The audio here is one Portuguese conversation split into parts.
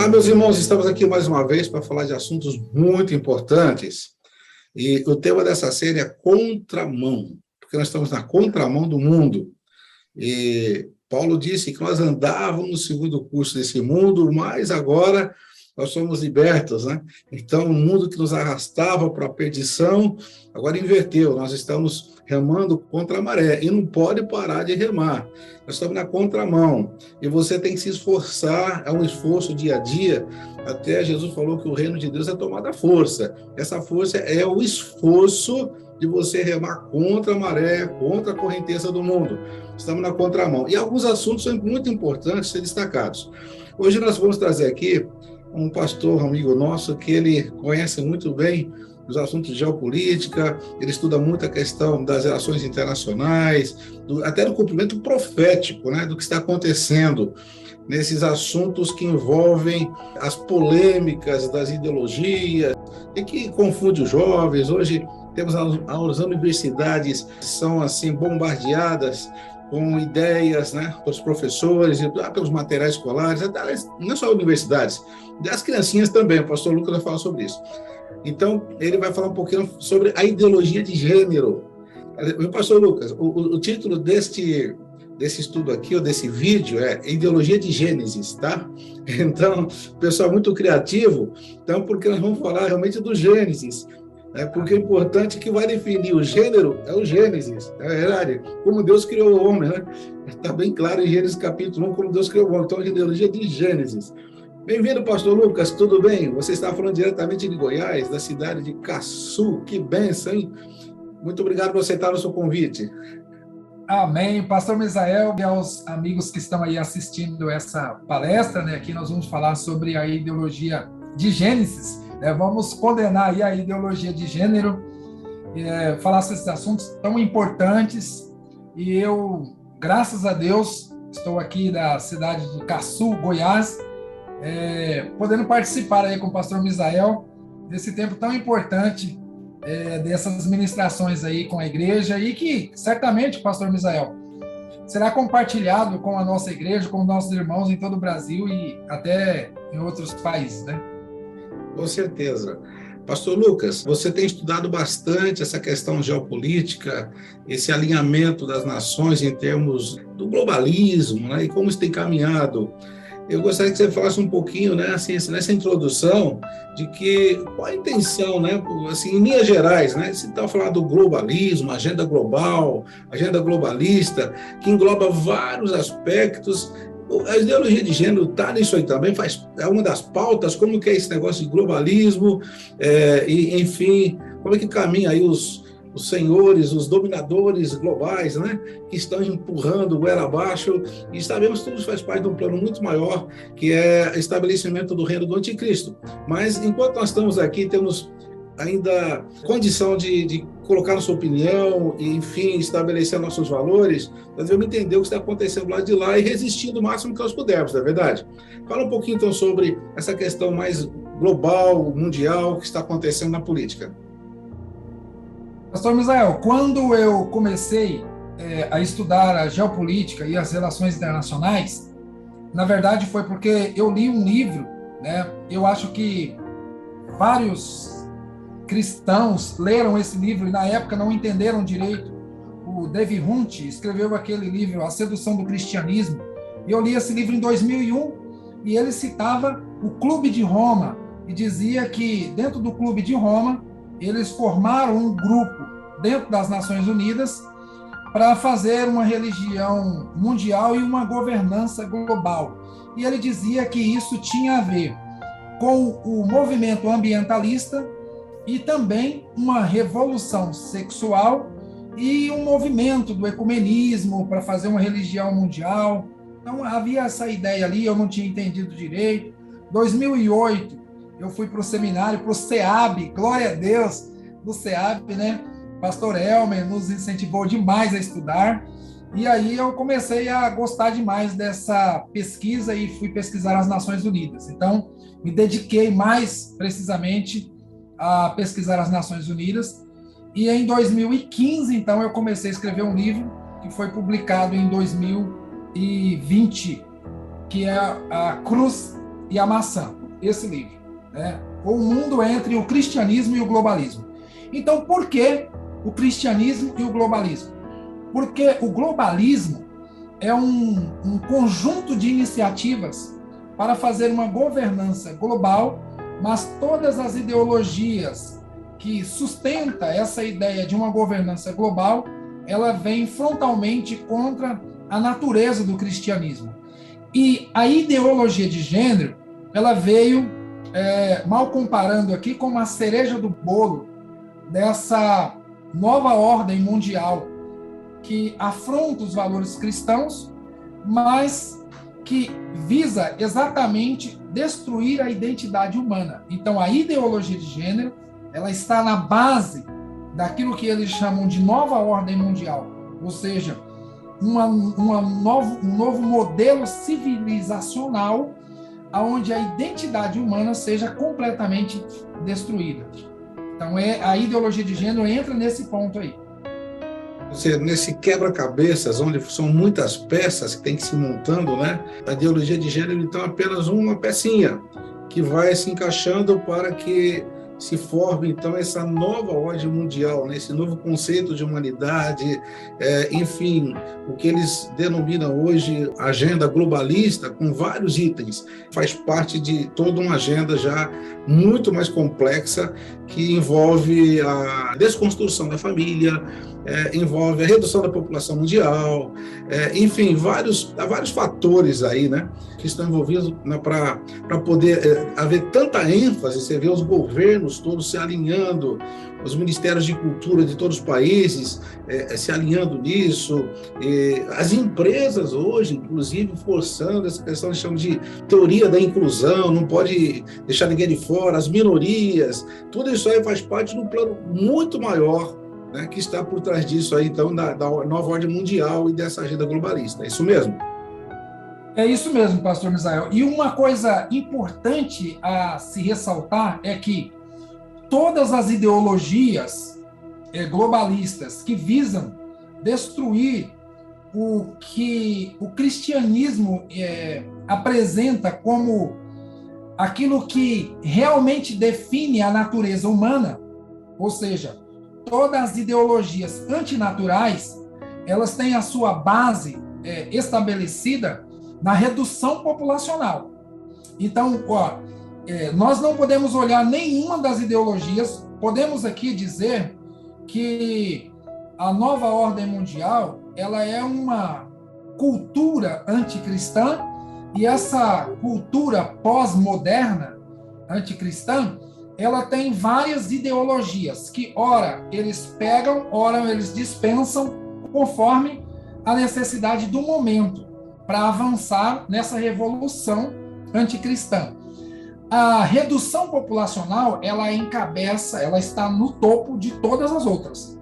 Olá, meus irmãos, estamos aqui mais uma vez para falar de assuntos muito importantes. E o tema dessa série é contramão, porque nós estamos na contramão do mundo. E Paulo disse que nós andávamos segundo o curso desse mundo, mas agora nós somos libertos, né? Então, o mundo que nos arrastava para a perdição, agora inverteu. Nós estamos remando contra a maré e não pode parar de remar. Nós estamos na contramão e você tem que se esforçar, é um esforço dia a dia. Até Jesus falou que o reino de Deus é tomado à força. Essa força é o esforço de você remar contra a maré, contra a correnteza do mundo. Estamos na contramão. E alguns assuntos são muito importantes ser destacados. Hoje nós vamos trazer aqui um pastor amigo nosso que ele conhece muito bem os assuntos de geopolítica, ele estuda muito a questão das relações internacionais, até do cumprimento profético, né, do que está acontecendo nesses assuntos que envolvem as polêmicas das ideologias e que confunde os jovens. Hoje temos as universidades que são assim bombardeadas com ideias, né, pelos professores, pelos materiais escolares, não só universidades, das criancinhas também. O pastor Lucas vai falar sobre isso. Então, ele vai falar um pouquinho sobre a ideologia de gênero. O pastor Lucas, o título desse estudo aqui, ou desse vídeo, é Ideologia de Gênesis, tá? Então, o pessoal é muito criativo, então, porque nós vamos falar realmente do Gênesis, né? Porque o importante que vai definir o gênero é o Gênesis, é verdade, como Deus criou o homem, né? Está bem claro em Gênesis capítulo 1, como Deus criou o homem, então, a ideologia de Gênesis. Bem-vindo, pastor Lucas, tudo bem? Você está falando diretamente de Goiás, da cidade de Caçu, que bênção, hein? Muito obrigado por aceitar o seu convite. Amém, pastor Misael e aos amigos que estão aí assistindo essa palestra, né? Aqui nós vamos falar sobre a ideologia de Gênesis, né? Vamos condenar aí a ideologia de gênero, falar sobre esses assuntos tão importantes, e eu, graças a Deus, estou aqui da cidade de Caçu, Goiás, podendo participar aí com o pastor Misael desse tempo tão importante, dessas ministrações aí com a igreja, e que certamente, pastor Misael, será compartilhado com a nossa igreja, com nossos irmãos em todo o Brasil e até em outros países, né? Com certeza. Pastor Lucas, você tem estudado bastante essa questão geopolítica, esse alinhamento das nações em termos do globalismo, né, e como isso tem caminhado. Eu gostaria que você falasse um pouquinho, né, assim, nessa introdução, de que qual a intenção, né, assim, em linhas gerais, né, se está falando do globalismo, agenda global, agenda globalista, que engloba vários aspectos. A ideologia de gênero está nisso aí também, é uma das pautas, como que é esse negócio de globalismo, e, enfim, como é que caminha aí os senhores, os dominadores globais, né, que estão empurrando goela abaixo, e sabemos que tudo faz parte de um plano muito maior, que é o estabelecimento do reino do anticristo. Mas, enquanto nós estamos aqui, temos ainda condição de colocar nossa opinião e, enfim, estabelecer nossos valores, nós devemos entender o que está acontecendo lá de lá e resistir o máximo que nós pudermos, não é verdade? Fala um pouquinho, então, sobre essa questão mais global, mundial, que está acontecendo na política. Pastor Misael, quando eu comecei a estudar a geopolítica e as relações internacionais, na verdade foi porque eu li um livro, né? Eu acho que vários cristãos leram esse livro e na época não entenderam direito. O Dave Hunt escreveu aquele livro, A Sedução do Cristianismo, e eu li esse livro em 2001, e ele citava o Clube de Roma, e dizia que dentro do Clube de Roma, eles formaram um grupo dentro das Nações Unidas para fazer uma religião mundial e uma governança global. E ele dizia que isso tinha a ver com o movimento ambientalista e também uma revolução sexual e um movimento do ecumenismo para fazer uma religião mundial. Então havia essa ideia ali, eu não tinha entendido direito. 2008, eu fui para o seminário, para o SEAB, glória a Deus, do SEAB, né? Pastor Elmer nos incentivou demais a estudar, e aí eu comecei a gostar demais dessa pesquisa e fui pesquisar as Nações Unidas. Então, me dediquei mais precisamente a pesquisar as Nações Unidas, e em 2015, então, eu comecei a escrever um livro que foi publicado em 2020, que é A Cruz e a Maçã, esse livro, né? O mundo entre o cristianismo e o globalismo. Então, por que o cristianismo e o globalismo? Porque o globalismo é um conjunto de iniciativas para fazer uma governança global, mas todas as ideologias que sustentam essa ideia de uma governança global, ela vem frontalmente contra a natureza do cristianismo. E a ideologia de gênero, ela veio, mal comparando aqui, como a cereja do bolo dessa nova ordem mundial que afronta os valores cristãos, mas que visa exatamente destruir a identidade humana. Então, a ideologia de gênero, ela está na base daquilo que eles chamam de nova ordem mundial, ou seja, um novo modelo civilizacional onde a identidade humana seja completamente destruída. Então, a ideologia de gênero entra nesse ponto aí. Ou seja, nesse quebra-cabeças, onde são muitas peças que tem que se montando, né? A ideologia de gênero, então, é apenas uma pecinha que vai se encaixando para que se forme, então, essa nova ordem mundial, né? Esse novo conceito de humanidade, enfim, o que eles denominam hoje agenda globalista, com vários itens, faz parte de toda uma agenda já muito mais complexa, que envolve a desconstrução da família, envolve a redução da população mundial, enfim, há vários fatores aí, né, que estão envolvidos, né, para poder haver tanta ênfase. Você vê os governos todos se alinhando, os ministérios de cultura de todos os países se alinhando nisso, as empresas hoje, inclusive, forçando essa questão que chamam de teoria da inclusão, não pode deixar ninguém de fora, as minorias, tudo isso aí faz parte de um plano muito maior, né, que está por trás disso aí, então, da nova ordem mundial e dessa agenda globalista. É isso mesmo? É isso mesmo, pastor Misael. E uma coisa importante a se ressaltar é que todas as ideologias globalistas que visam destruir o que o cristianismo apresenta como aquilo que realmente define a natureza humana, ou seja, todas as ideologias antinaturais, elas têm a sua base estabelecida na redução populacional. Então, nós não podemos olhar nenhuma das ideologias, podemos aqui dizer que a nova ordem mundial, ela é uma cultura anticristã, e essa cultura pós-moderna anticristã, ela tem várias ideologias que, ora, eles pegam, ora, eles dispensam, conforme a necessidade do momento, para avançar nessa revolução anticristã. A redução populacional, ela encabeça, ela está no topo de todas as outras.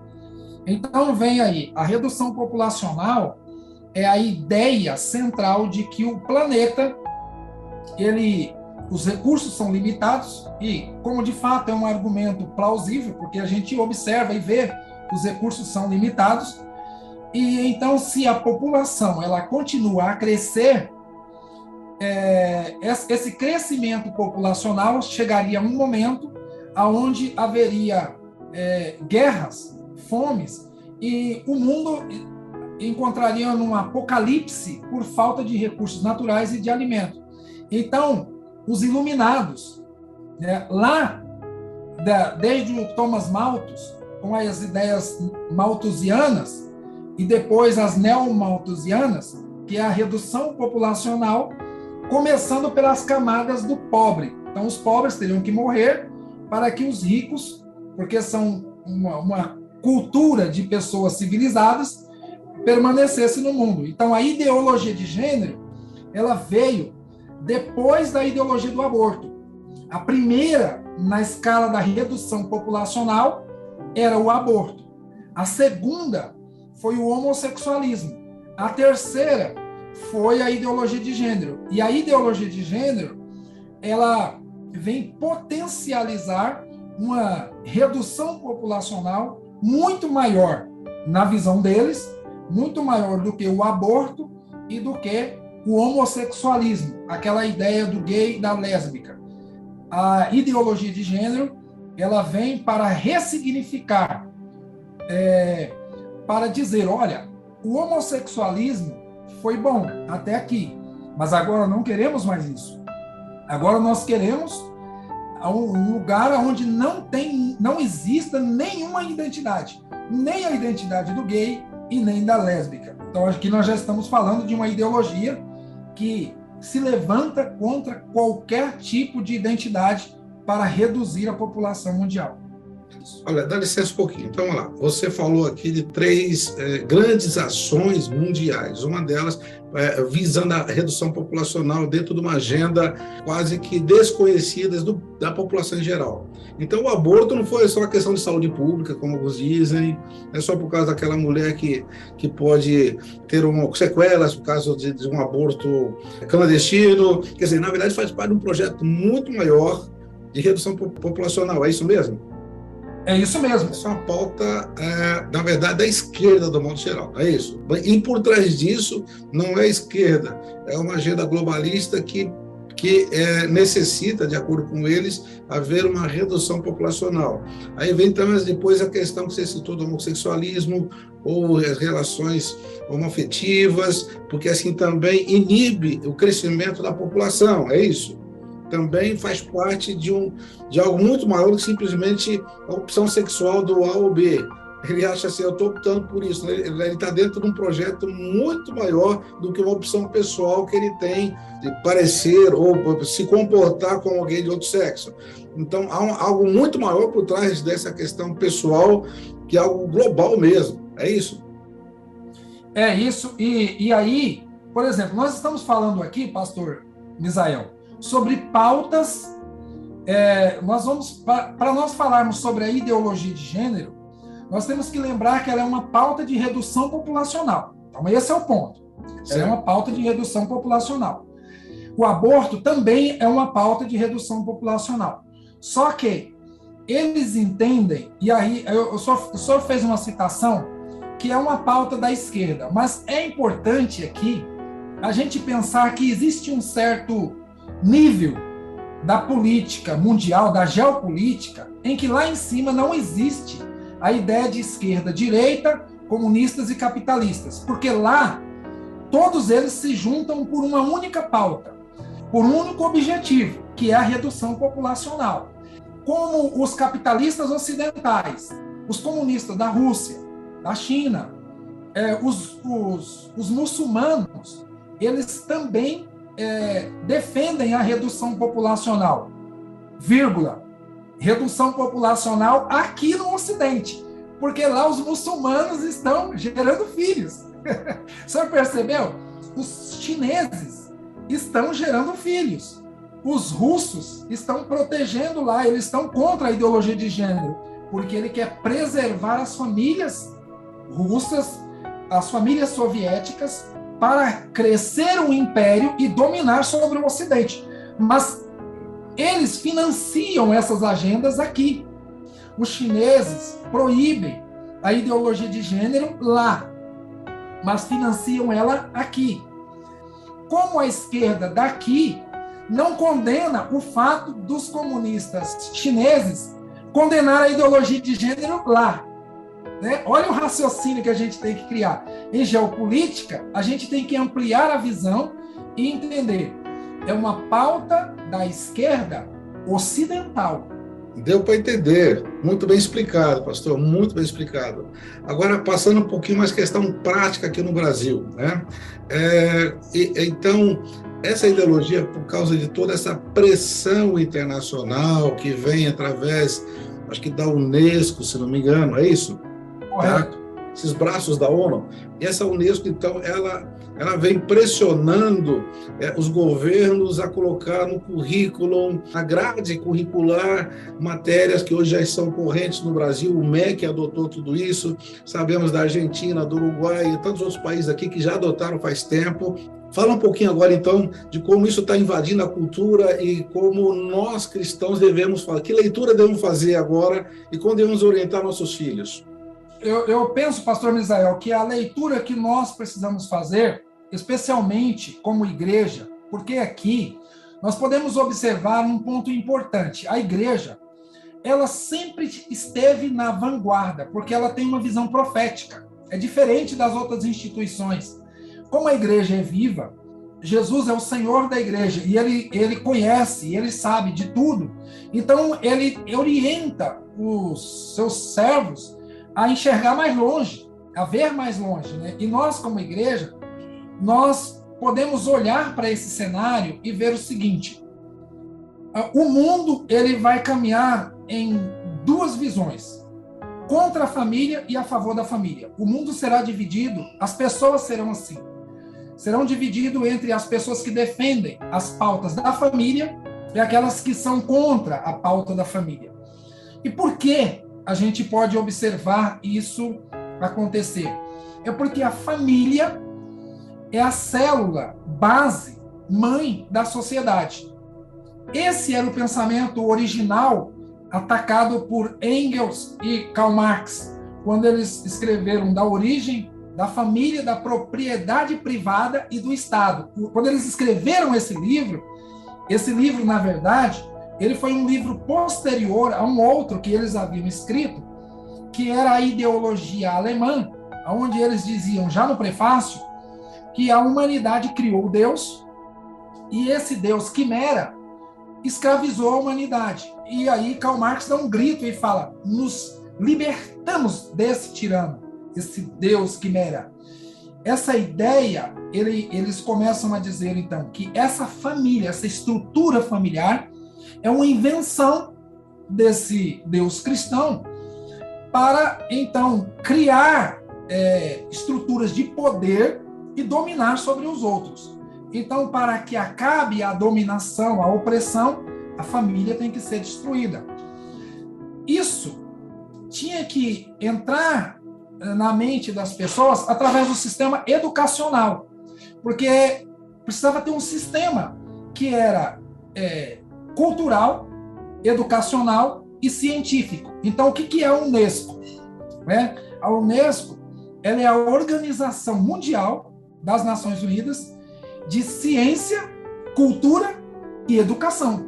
Então, vem aí, a redução populacional é a ideia central de que o planeta, os recursos são limitados, e, como de fato é um argumento plausível, porque a gente observa e vê que os recursos são limitados, e então, se a população ela continua a crescer, esse crescimento populacional chegaria a um momento onde haveria guerras, fomes, e o mundo encontraria num apocalipse por falta de recursos naturais e de alimento. Então, os iluminados, né, lá, desde o Thomas Malthus, com as ideias malthusianas, e depois as neomalthusianas, que é a redução populacional, começando pelas camadas do pobre. Então, os pobres teriam que morrer para que os ricos, porque são uma cultura de pessoas civilizadas, permanecessem no mundo. Então, a ideologia de gênero, ela veio depois da ideologia do aborto. A primeira, na escala da redução populacional, era o aborto. A segunda foi o homossexualismo. A terceira foi a ideologia de gênero. E a ideologia de gênero, ela vem potencializar uma redução populacional muito maior, na visão deles, muito maior do que o aborto e do que o homossexualismo, aquela ideia do gay e da lésbica. A ideologia de gênero, ela vem para ressignificar, para dizer, olha, o homossexualismo foi bom até aqui, mas agora não queremos mais isso. Agora nós queremos um lugar onde não exista nenhuma identidade, nem a identidade do gay e nem da lésbica. Então aqui nós já estamos falando de uma ideologia que se levanta contra qualquer tipo de identidade para reduzir a população mundial. Olha, dá licença um pouquinho. Então, vamos lá. Você falou aqui de 3 grandes ações mundiais. Uma delas visando a redução populacional dentro de uma agenda quase que desconhecida da população em geral. Então, o aborto não foi só uma questão de saúde pública, como alguns dizem, é só por causa daquela mulher que pode ter sequelas por causa de um aborto clandestino. Quer dizer, na verdade, faz parte de um projeto muito maior de redução populacional. É isso mesmo? É isso mesmo. Essa é uma pauta, na verdade, da esquerda, do modo geral, é isso. E por trás disso, não é a esquerda, é uma agenda globalista que necessita, de acordo com eles, haver uma redução populacional. Aí vem também depois a questão que você citou do homossexualismo ou as relações homoafetivas, porque assim também inibe o crescimento da população, é isso. Também faz parte de algo muito maior do que simplesmente a opção sexual do A ou B. Ele acha assim, eu estou optando por isso. Ele está dentro de um projeto muito maior do que uma opção pessoal que ele tem de parecer ou se comportar como alguém de outro sexo. Então, há algo muito maior por trás dessa questão pessoal, que é algo global mesmo. É isso? É isso. E aí, por exemplo, nós estamos falando aqui, pastor Misael, sobre pautas, para nós falarmos sobre a ideologia de gênero, nós temos que lembrar que ela é uma pauta de redução populacional. Então, esse é o ponto. Ela é uma pauta de redução populacional. O aborto também é uma pauta de redução populacional. Só que eles entendem, e aí o senhor fez uma citação, que é uma pauta da esquerda, mas é importante aqui a gente pensar que existe um certo nível da política mundial, da geopolítica, em que lá em cima não existe a ideia de esquerda, direita, comunistas e capitalistas, porque lá todos eles se juntam por uma única pauta, por um único objetivo, que é a redução populacional. Como os capitalistas ocidentais, os comunistas da Rússia, da China, os muçulmanos, eles também defendem a redução populacional, redução populacional aqui no Ocidente, porque lá os muçulmanos estão gerando filhos. O senhor percebeu? Os chineses estão gerando filhos. Os russos estão protegendo lá, eles estão contra a ideologia de gênero, porque ele quer preservar as famílias russas, as famílias soviéticas, para crescer um império e dominar sobre o Ocidente. Mas eles financiam essas agendas aqui. Os chineses proíbem a ideologia de gênero lá, mas financiam ela aqui. Como a esquerda daqui não condena o fato dos comunistas chineses condenar a ideologia de gênero lá. Olha o raciocínio que a gente tem que criar. Em geopolítica, a gente tem que ampliar a visão e entender. É uma pauta da esquerda ocidental. Deu para entender. Muito bem explicado, pastor, muito bem explicado. Agora, passando um pouquinho mais questão prática aqui no Brasil, né? Então, essa ideologia, por causa de toda essa pressão internacional que vem através, acho que da Unesco, se não me engano, é isso? Correto. Esses braços da ONU. E essa Unesco, então, ela vem pressionando os governos a colocar no currículo, na grade curricular, matérias que hoje já são correntes no Brasil. O MEC adotou tudo isso. Sabemos da Argentina, do Uruguai e tantos outros países aqui que já adotaram faz tempo. Fala um pouquinho agora, então, de como isso está invadindo a cultura e como nós, cristãos, devemos fazer. Que leitura devemos fazer agora e como devemos orientar nossos filhos? Eu penso, pastor Misael, que a leitura que nós precisamos fazer especialmente como igreja, porque aqui nós podemos observar um ponto importante. A igreja, ela sempre esteve na vanguarda, porque ela tem uma visão profética. É diferente das outras instituições. Como a igreja é viva, Jesus é o Senhor da igreja, e ele conhece, ele sabe de tudo. Então, ele orienta os seus servos a enxergar mais longe, a ver mais longe, né? E nós, como igreja, nós podemos olhar para esse cenário e ver o seguinte: o mundo ele vai caminhar em duas visões, contra a família e a favor da família. O mundo será dividido, as pessoas serão assim. Serão divididos entre as pessoas que defendem as pautas da família e aquelas que são contra a pauta da família. E por que a gente pode observar isso acontecer? É porque a família é a célula base, mãe da sociedade. Esse era o pensamento original atacado por Engels e Karl Marx, quando eles escreveram da origem da família, da propriedade privada e do Estado. Quando eles escreveram esse livro, na verdade, ele foi um livro posterior a um outro que eles haviam escrito, que era a ideologia alemã, onde eles diziam, já no prefácio, que a humanidade criou Deus, e esse Deus quimera escravizou a humanidade. E aí Karl Marx dá um grito e fala, nos libertamos desse tirano, esse Deus quimera. Essa ideia, eles começam a dizer, então, que essa família, essa estrutura familiar, é uma invenção desse Deus cristão para, então, criar estruturas de poder e dominar sobre os outros. Então, para que acabe a dominação, a opressão, a família tem que ser destruída. Isso tinha que entrar na mente das pessoas através do sistema educacional, porque precisava ter um sistema que era cultural, educacional e científico. Então, o que é a Unesco? A Unesco ela é a Organização Mundial das Nações Unidas de Ciência, Cultura e Educação.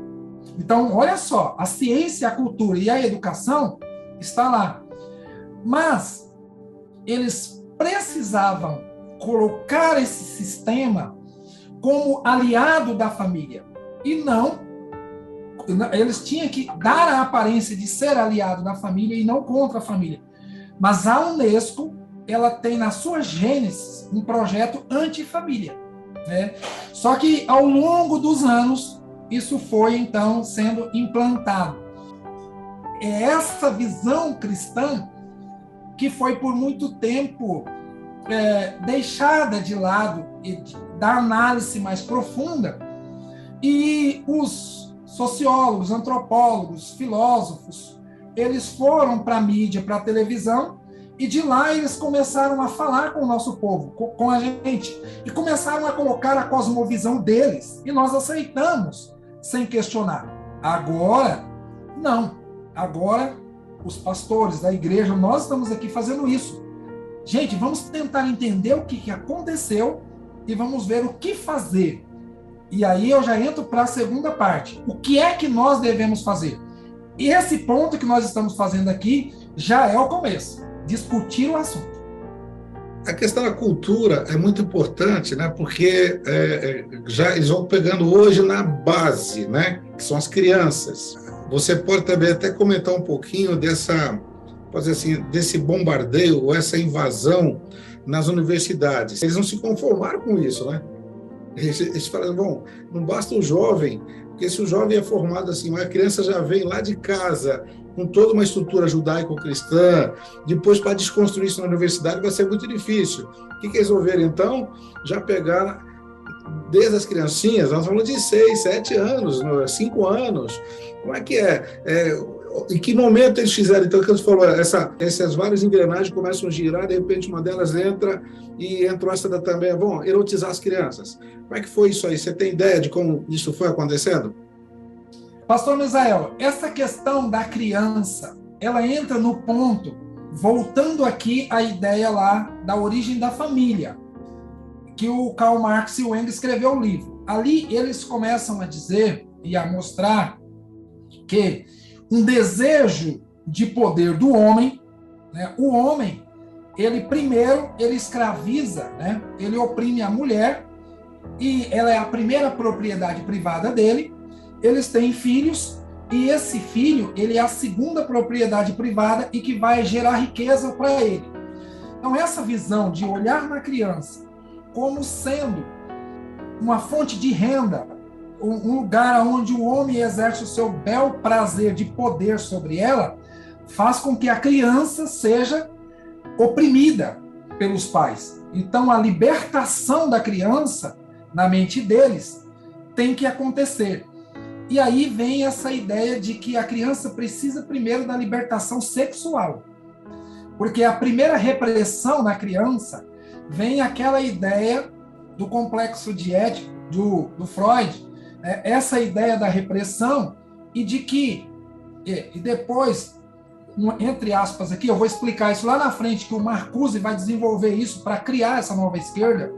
Então, olha só, a ciência, a cultura e a educação está lá. Mas eles precisavam colocar esse sistema como aliado da família. E não, eles tinham que dar a aparência de ser aliado da família e não contra a família. Mas a Unesco, ela tem na sua gênese um projeto anti-família, né? Só que ao longo dos anos, isso foi então sendo implantado. É essa visão cristã que foi por muito tempo deixada de lado e da análise mais profunda, e os sociólogos, antropólogos, filósofos, eles foram para a mídia, para a televisão, e de lá eles começaram a falar com o nosso povo, com a gente, e começaram a colocar a cosmovisão deles, e nós aceitamos, sem questionar. Agora, não. Agora, os pastores da igreja, nós estamos aqui fazendo isso. Gente, vamos tentar entender o que aconteceu e vamos ver o que fazer. E aí eu já entro para a segunda parte. O que é que nós devemos fazer? E esse ponto que nós estamos fazendo aqui já é o começo. Discutir o assunto. A questão da cultura é muito importante, né? Porque já eles vão pegando hoje na base, né? Que são as crianças. Você pode também até comentar um pouquinho desse bombardeio, ou essa invasão nas universidades. Eles não se conformaram com isso, né? Eles falaram, bom, não basta o jovem, porque se o jovem é formado assim, a criança já vem lá de casa, com toda uma estrutura judaico-cristã, depois para desconstruir isso na universidade vai ser muito difícil. O que eles resolveram, então? Já pegar desde as criancinhas, nós falamos de 6, 7 anos, 5 anos. Como é que é? Em que momento eles fizeram? Então, o que você falou, essas várias engrenagens começam a girar, de repente uma delas entra, e entrou essa também, erotizar as crianças. Como é que foi isso aí? Você tem ideia de como isso foi acontecendo? Pastor Misael, essa questão da criança, ela entra no ponto, voltando aqui à ideia lá da origem da família. que o Karl Marx e o Engels escreveu o livro. Ali eles começam a dizer e a mostrar que um desejo de poder do homem, né, o homem, ele primeiro, ele escraviza, né, ele oprime a mulher, e ela é a primeira propriedade privada dele, eles têm filhos, e esse filho, ele é a segunda propriedade privada e que vai gerar riqueza para ele. Então, essa visão de olhar na criança como sendo uma fonte de renda, um lugar onde o homem exerce o seu bel prazer de poder sobre ela, faz com que a criança seja oprimida pelos pais. Então, a libertação da criança, na mente deles, tem que acontecer. E aí vem essa ideia de que a criança precisa primeiro da libertação sexual. Porque a primeira repressão na criança vem aquela ideia do complexo de Édipo, do Freud, essa ideia da repressão e de que, e depois, entre aspas aqui, eu vou explicar isso lá na frente, que o Marcuse vai desenvolver isso para criar essa nova esquerda,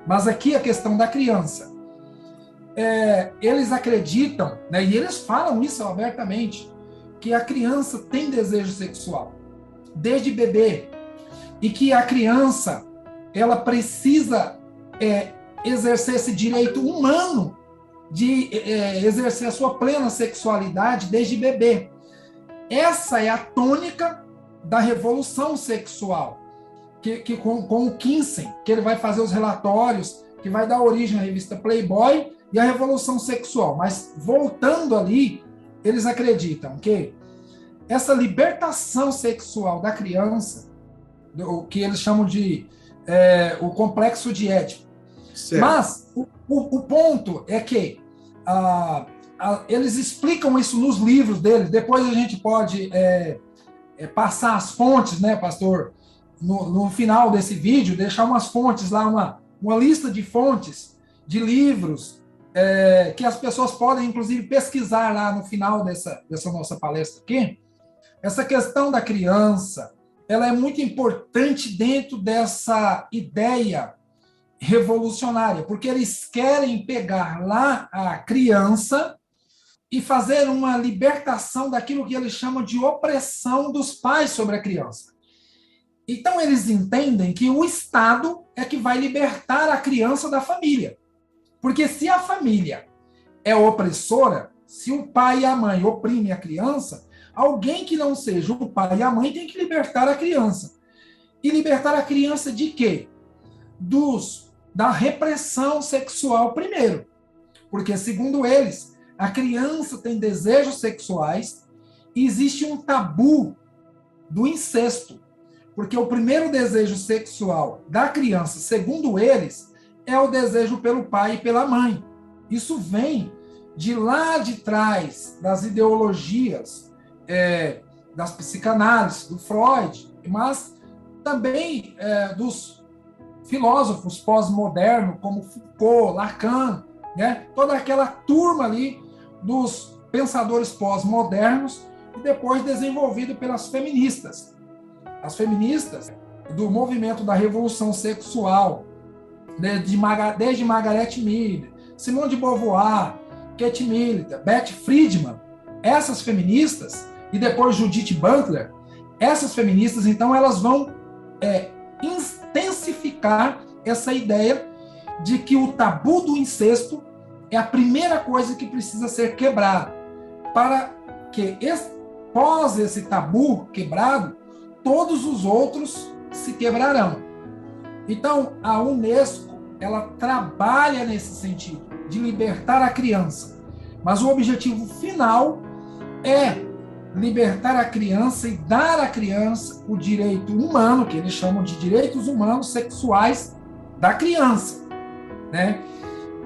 mas aqui a questão da criança. Eles acreditam, né, e eles falam isso abertamente, que a criança tem desejo sexual, desde bebê, e que a criança ela precisa exercer esse direito humano de exercer a sua plena sexualidade desde bebê. Essa é a tônica da revolução sexual, que com o Kinsey, que ele vai fazer os relatórios, que vai dar origem à revista Playboy e à revolução sexual. Mas, voltando ali, eles acreditam que essa libertação sexual da criança, o que eles chamam de o complexo de Édipo. Certo. Mas o ponto é que eles explicam isso nos livros deles. Depois a gente pode passar as fontes, né, pastor, no final desse vídeo, deixar umas fontes lá, uma lista de fontes, de livros, que as pessoas podem, inclusive, pesquisar lá no final dessa nossa palestra aqui. Essa questão da criança, ela é muito importante dentro dessa ideia revolucionária, porque eles querem pegar lá a criança e fazer uma libertação daquilo que eles chamam de opressão dos pais sobre a criança. Então, eles entendem que o Estado é que vai libertar a criança da família. Porque se a família é opressora, se o pai e a mãe oprimem a criança, alguém que não seja o pai e a mãe tem que libertar a criança. E libertar a criança de quê? Da repressão sexual primeiro. Porque, segundo eles, a criança tem desejos sexuais e existe um tabu do incesto. Porque o primeiro desejo sexual da criança, segundo eles, é o desejo pelo pai e pela mãe. Isso vem de lá de trás das ideologias das psicanálises, do Freud, mas também dos filósofos pós-modernos, como Foucault, Lacan, né? Toda aquela turma ali dos pensadores pós-modernos e depois desenvolvido pelas feministas. As feministas do movimento da revolução sexual, desde Margaret Mead, Simone de Beauvoir, Kate Millett, Beth Friedman, essas feministas, e depois Judith Butler, essas feministas, então, elas vão intensificar essa ideia de que o tabu do incesto é a primeira coisa que precisa ser quebrada, para que, após esse tabu quebrado, todos os outros se quebrarão. Então, a Unesco, ela trabalha nesse sentido, de libertar a criança. Mas o objetivo final é libertar a criança e dar à criança o direito humano, que eles chamam de direitos humanos sexuais da criança, né?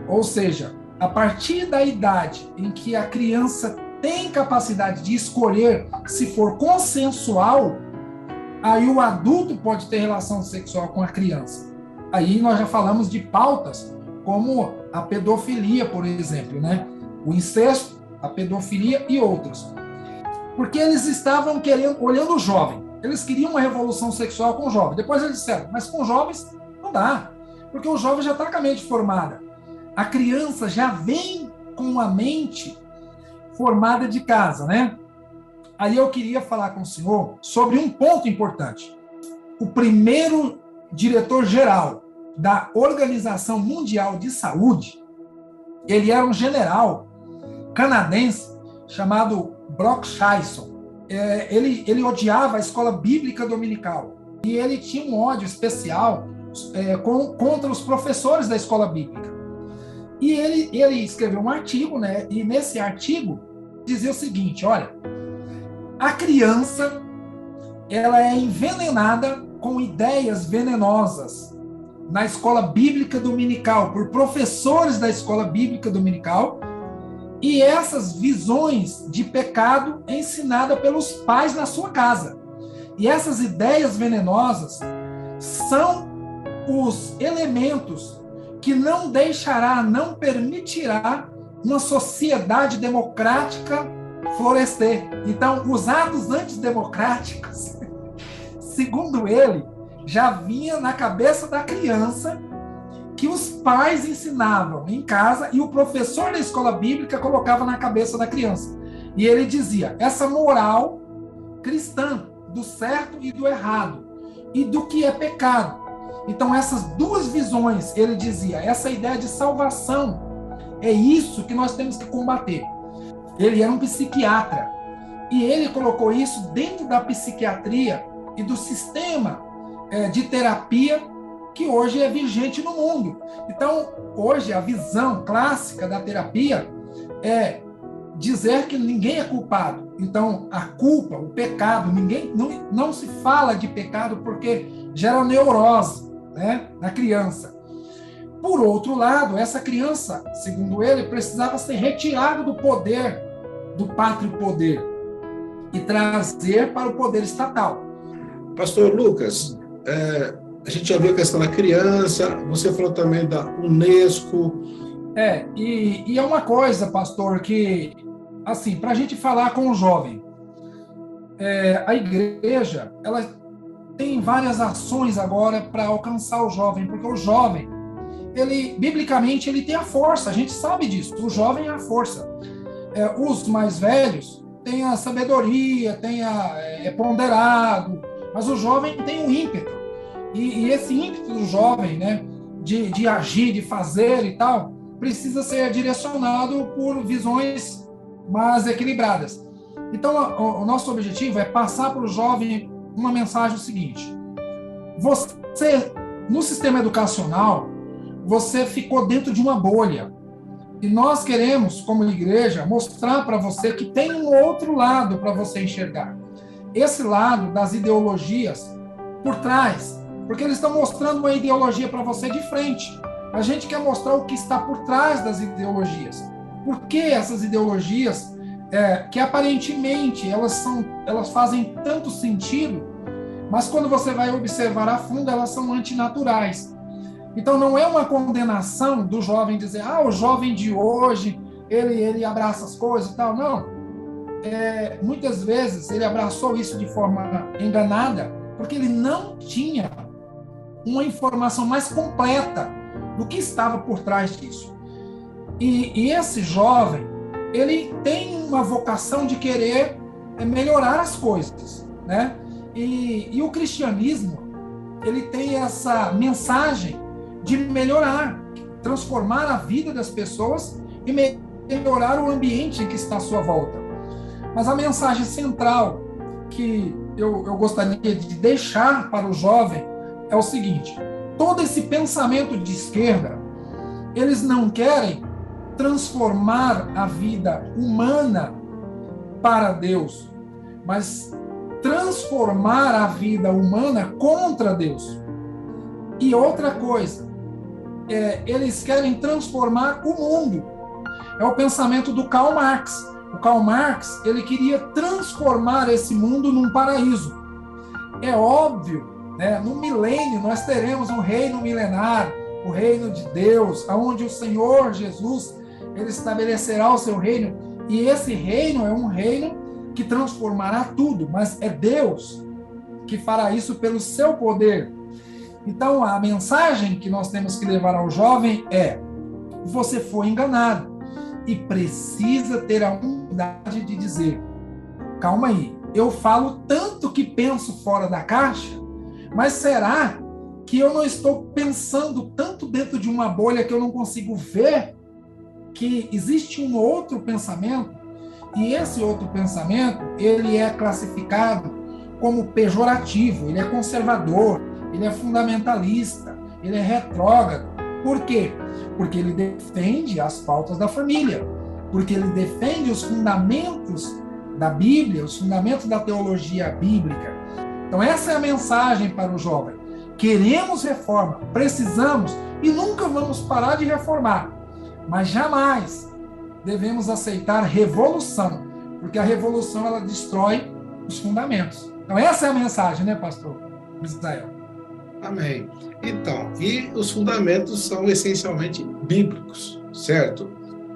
Ou seja, a partir da idade em que a criança tem capacidade de escolher, se for consensual, aí o adulto pode ter relação sexual com a criança. Aí nós já falamos de pautas como a pedofilia, por exemplo, né? O incesto, a pedofilia e outros. Porque eles estavam olhando o jovem. Eles queriam uma revolução sexual com o jovem. Depois eles disseram, mas com jovens não dá. Porque o jovem já está com a mente formada. A criança já vem com a mente formada de casa, né? Aí eu queria falar com o senhor sobre um ponto importante. O primeiro diretor-geral da Organização Mundial de Saúde, ele era um general canadense chamado Brock Chyson. Ele odiava a escola bíblica dominical e ele tinha um ódio especial contra os professores da escola bíblica. E ele escreveu um artigo, né? E nesse artigo dizia o seguinte: olha, a criança ela é envenenada com ideias venenosas na escola bíblica dominical, por professores da escola bíblica dominical, e essas visões de pecado ensinadas pelos pais na sua casa. E essas ideias venenosas são os elementos que não deixará, não permitirá uma sociedade democrática florescer. Então, os atos antidemocráticos, segundo ele, já vinha na cabeça da criança, que os pais ensinavam em casa e o professor da escola bíblica colocava na cabeça da criança. E ele dizia, essa moral cristã do certo e do errado, e do que é pecado. Então, essas duas visões, ele dizia, essa ideia de salvação, é isso que nós temos que combater. Ele era um psiquiatra, e ele colocou isso dentro da psiquiatria e do sistema de terapia que hoje é vigente no mundo. Então, hoje, a visão clássica da terapia é dizer que ninguém é culpado. Então, a culpa, o pecado, não se fala de pecado porque gera neurose, né, na criança. Por outro lado, essa criança, segundo ele, precisava ser retirada do poder, do pátrio poder, e trazer para o poder estatal. Pastor Lucas, a gente já viu a questão da criança, você falou também da Unesco. E é uma coisa, pastor, que, assim, para a gente falar com o jovem, a igreja, ela tem várias ações agora para alcançar o jovem, porque o jovem, biblicamente, ele tem a força, a gente sabe disso, o jovem é a força. Os mais velhos têm a sabedoria, é ponderado, mas o jovem tem um ímpeto. E esse ímpeto do jovem, né, de agir, de fazer e tal, precisa ser direcionado por visões mais equilibradas. Então, o nosso objetivo é passar para o jovem uma mensagem seguinte: você, no sistema educacional, você ficou dentro de uma bolha. E nós queremos, como igreja, mostrar para você que tem um outro lado para você enxergar. Esse lado das ideologias por trás, porque eles estão mostrando uma ideologia para você de frente. A gente quer mostrar o que está por trás das ideologias. Por que essas ideologias, que aparentemente elas fazem tanto sentido, mas quando você vai observar a fundo, elas são antinaturais. Então não é uma condenação do jovem dizer, o jovem de hoje, ele abraça as coisas e tal. Não. Muitas vezes ele abraçou isso de forma enganada, porque ele não tinha uma informação mais completa do que estava por trás disso. E esse jovem, ele tem uma vocação de querer melhorar as coisas, né? E o cristianismo, ele tem essa mensagem de melhorar, transformar a vida das pessoas e melhorar o ambiente que está à sua volta. Mas a mensagem central que eu gostaria de deixar para o jovem é o seguinte: todo esse pensamento de esquerda, eles não querem transformar a vida humana para Deus, mas transformar a vida humana contra Deus. E outra coisa, eles querem transformar o mundo. É o pensamento do Karl Marx. O Karl Marx, ele queria transformar esse mundo num paraíso. É óbvio, né, no milênio nós teremos um reino milenar, o reino de Deus, onde o Senhor Jesus, ele estabelecerá o seu reino, e esse reino é um reino que transformará tudo, mas é Deus que fará isso pelo seu poder. Então, a mensagem que nós temos que levar ao jovem é: você foi enganado e precisa ter a humildade de dizer, calma aí, eu falo tanto que penso fora da caixa, mas será que eu não estou pensando tanto dentro de uma bolha que eu não consigo ver que existe um outro pensamento? E esse outro pensamento, ele é classificado como pejorativo, ele é conservador, ele é fundamentalista, ele é retrógrado. Por quê? Porque ele defende as pautas da família, porque ele defende os fundamentos da Bíblia, os fundamentos da teologia bíblica. Então essa é a mensagem para o jovem. Queremos reforma, precisamos e nunca vamos parar de reformar, mas jamais devemos aceitar revolução, porque a revolução ela destrói os fundamentos. Então essa é a mensagem, né, pastor Israel? Amém. Então, e os fundamentos são essencialmente bíblicos, certo?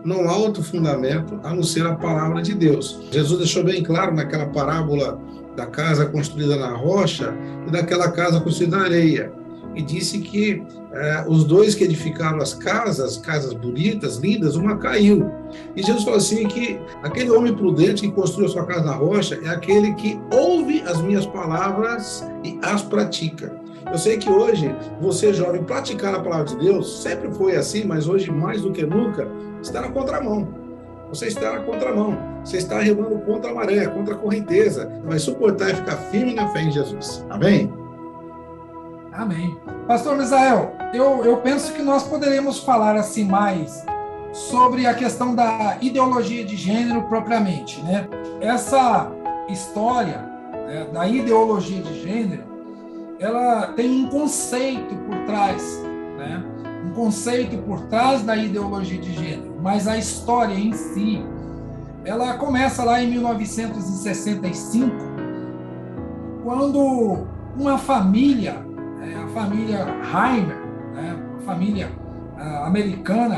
Não há outro fundamento a não ser a palavra de Deus. Jesus deixou bem claro naquela parábola da casa construída na rocha e daquela casa construída na areia. E disse que os dois que edificaram as casas bonitas, lindas, uma caiu. E Jesus falou assim que aquele homem prudente que construiu a sua casa na rocha é aquele que ouve as minhas palavras e as pratica. Eu sei que hoje, você jovem, praticar a palavra de Deus, sempre foi assim, mas hoje, mais do que nunca, está na contramão. Você está na contramão. Você está remando contra a maré, contra a correnteza. Vai suportar e ficar firme na fé em Jesus. Amém? Amém. Pastor Misael, eu penso que nós poderíamos falar assim mais sobre a questão da ideologia de gênero propriamente, né? Essa história, né, da ideologia de gênero, ela tem um conceito por trás, né? Um conceito por trás da ideologia de gênero, mas a história em si, ela começa lá em 1965, quando uma família, a família Heimer, né, a família americana,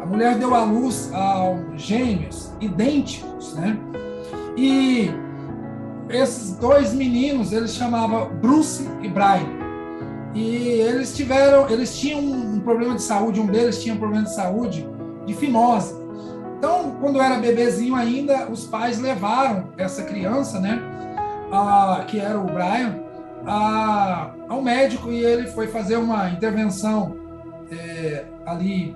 a mulher deu à luz a gêmeos idênticos, né? E esses dois meninos, eles chamavam Bruce e Brian. E eles tinham um problema de saúde, um deles tinha um problema de saúde de fimose. Então, quando era bebezinho ainda, os pais levaram essa criança, né, que era o Brian, ao médico, e ele foi fazer uma intervenção ali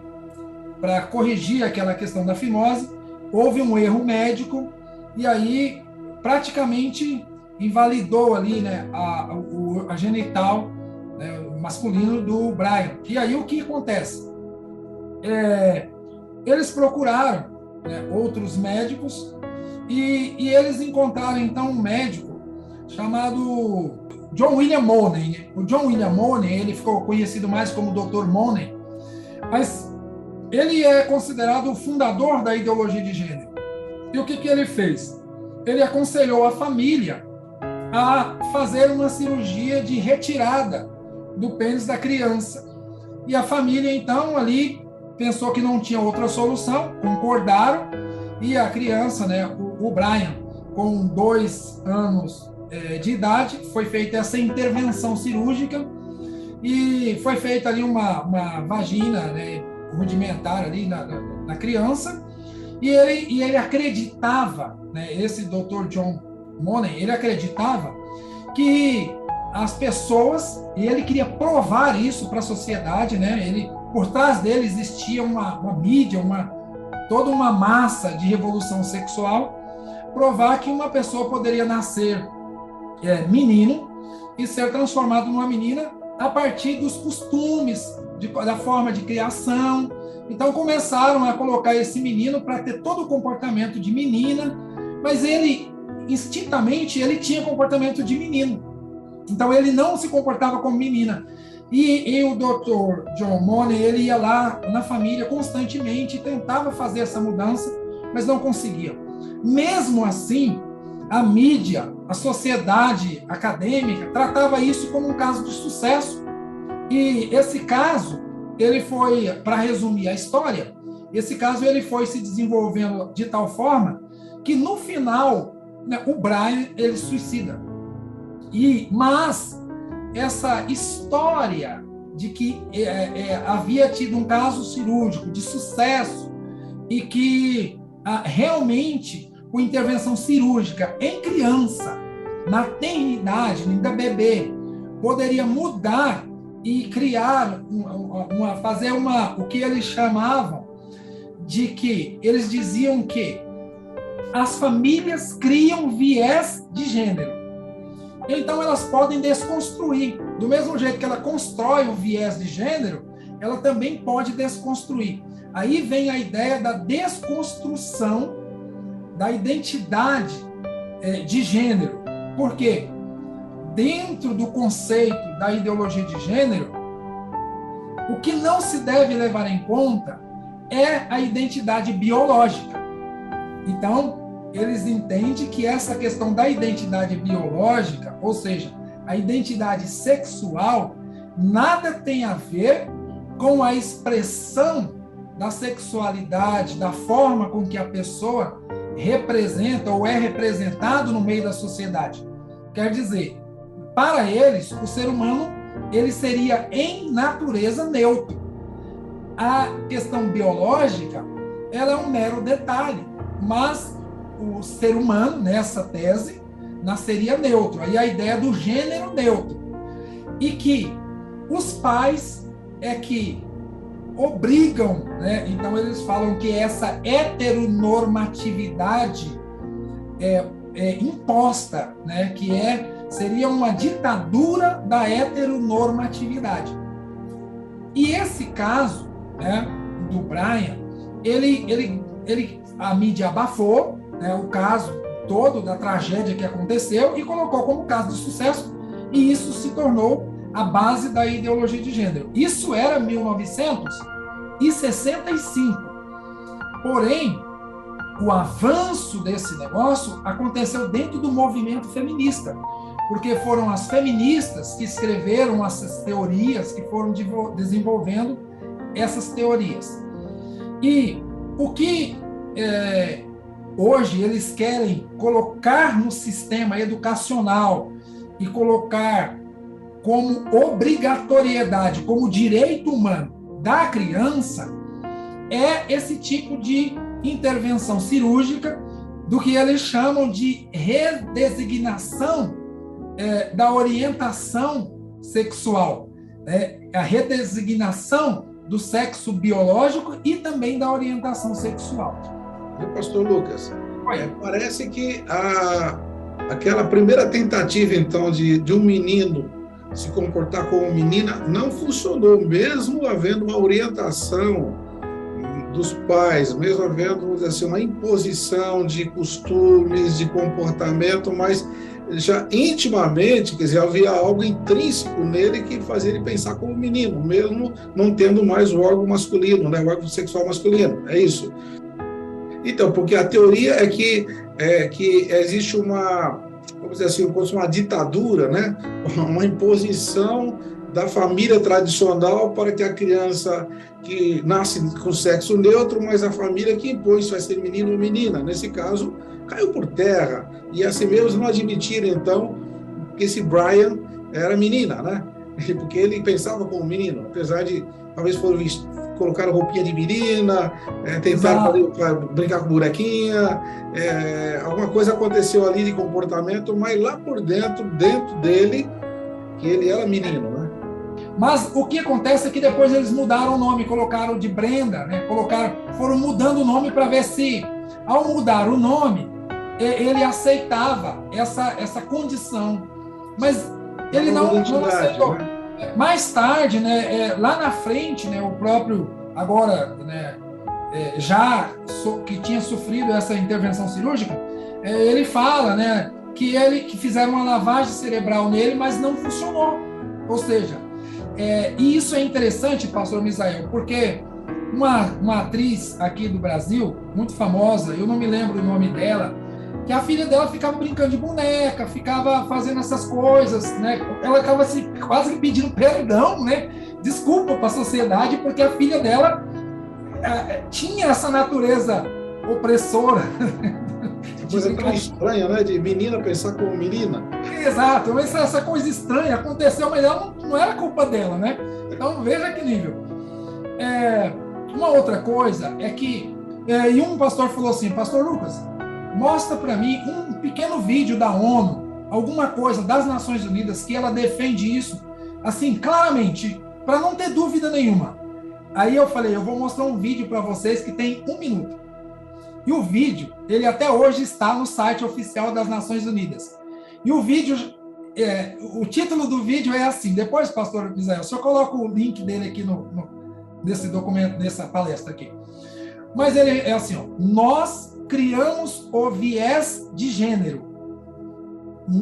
para corrigir aquela questão da fimose. Houve um erro médico e aí praticamente invalidou ali, né, a genital, né, masculino do Brian. E aí o que acontece? Eles procuraram, né, outros médicos e eles encontraram então um médico chamado John William Money. O John William Money, ele ficou conhecido mais como Dr. Money, mas ele é considerado o fundador da ideologia de gênero. E o que ele fez? Ele aconselhou a família a fazer uma cirurgia de retirada do pênis da criança. E a família, então, ali pensou que não tinha outra solução, concordaram, e a criança, né, o Brian, com 2 anos de idade, foi feita essa intervenção cirúrgica e foi feita ali uma vagina, né, rudimentar ali na criança. E ele acreditava, né, esse Dr. John Money, ele acreditava que as pessoas, e ele queria provar isso para a sociedade, né, por trás dele existia uma mídia, toda uma massa de revolução sexual, provar que uma pessoa poderia nascer menino e ser transformado numa menina a partir dos costumes, da forma de criação. Então começaram a colocar esse menino para ter todo o comportamento de menina, mas ele, instintamente, ele tinha comportamento de menino. Então ele não se comportava como menina. E o Dr. John Money, ele ia lá na família constantemente, tentava fazer essa mudança, mas não conseguia. Mesmo assim, a mídia, a sociedade acadêmica, tratava isso como um caso de sucesso. E esse caso, ele foi, para resumir a história, esse caso ele foi se desenvolvendo de tal forma que no final, né, o Brian, ele suicida. Mas essa história de que havia tido um caso cirúrgico de sucesso e que realmente, com intervenção cirúrgica em criança, na tenridade, ainda bebê, poderia mudar e criar, fazer o que eles chamavam de que, eles diziam que as famílias criam viés de gênero. Então, elas podem desconstruir. Do mesmo jeito que ela constrói o viés de gênero, ela também pode desconstruir. Aí vem a ideia da desconstrução da identidade de gênero. Por quê? Dentro do conceito da ideologia de gênero, o que não se deve levar em conta é a identidade biológica. Então, eles entendem que essa questão da identidade biológica, ou seja, a identidade sexual, nada tem a ver com a expressão da sexualidade, da forma com que a pessoa representa ou é representado no meio da sociedade. Quer dizer, para eles, o ser humano, ele seria em natureza neutro. A questão biológica, ela é um mero detalhe, mas o ser humano, nessa tese, nasceria neutro. Aí a ideia do gênero neutro. E que os pais é que obrigam, né? Então eles falam que essa heteronormatividade é imposta, né? Que seria uma ditadura da heteronormatividade. E esse caso, né, do Brian, a mídia abafou, né, o caso todo da tragédia que aconteceu e colocou como caso de sucesso, e isso se tornou a base da ideologia de gênero. Isso era 1965. Porém, o avanço desse negócio aconteceu dentro do movimento feminista, porque foram as feministas que escreveram essas teorias, que foram desenvolvendo essas teorias. E o que hoje eles querem colocar no sistema educacional e colocar como obrigatoriedade, como direito humano da criança, é esse tipo de intervenção cirúrgica do que eles chamam de redesignação da orientação sexual, né? A redesignação do sexo biológico e também da orientação sexual. Viu, pastor Lucas? Parece que aquela primeira tentativa, então, de um menino se comportar como menina não funcionou, mesmo havendo uma orientação dos pais, mesmo havendo, vamos dizer assim, uma imposição de costumes, de comportamento, mas já intimamente, quer dizer, havia algo intrínseco nele que fazia ele pensar como menino, mesmo não tendo mais o órgão masculino, né, o órgão sexual masculino, é isso. Então, porque a teoria é que existe uma, vamos dizer assim, uma ditadura, né, uma imposição da família tradicional para que a criança que nasce com sexo neutro, mas a família que impõe se vai ser menino ou menina. Nesse caso, caiu por terra. E assim mesmo não admitiram, então, que esse Brian era menina, né? Porque ele pensava como menino, apesar de, talvez, colocaram roupinha de menina, tentaram brincar com bonequinha, alguma coisa aconteceu ali de comportamento, mas lá por dentro dele, que ele era menino, né? Mas o que acontece é que depois eles mudaram o nome, colocaram de Brenda, né? Foram mudando o nome para ver se, ao mudar o nome, ele aceitava essa condição. Mas ele não aceitou. Né? Mais tarde, né, lá na frente, né, o próprio, agora, né, que tinha sofrido essa intervenção cirúrgica, ele fala, né, que fizeram uma lavagem cerebral nele, mas não funcionou. Ou seja, e isso é interessante, pastor Misael, porque uma atriz aqui do Brasil, muito famosa, eu não me lembro o nome dela, que a filha dela ficava brincando de boneca, ficava fazendo essas coisas, né? Ela estava quase que pedindo perdão, né? Desculpa para a sociedade, porque a filha dela tinha essa natureza opressora. Uma coisa tão estranha, né? De menina pensar como menina. Exato, mas essa coisa estranha aconteceu, mas ela não era culpa dela, né? Então veja que nível. Uma outra coisa é que, e um pastor falou assim, Pastor Lucas, mostra para mim um pequeno vídeo da ONU, alguma coisa das Nações Unidas que ela defende isso, assim, claramente, para não ter dúvida nenhuma. Aí eu falei, eu vou mostrar um vídeo para vocês que tem 1 minuto. E o vídeo, ele até hoje está no site oficial das Nações Unidas. E o vídeo, o título do vídeo é assim, depois, pastor Misael, o senhor coloca o link dele aqui nesse documento, nessa palestra aqui. Mas ele é assim, ó, nós criamos o viés de gênero.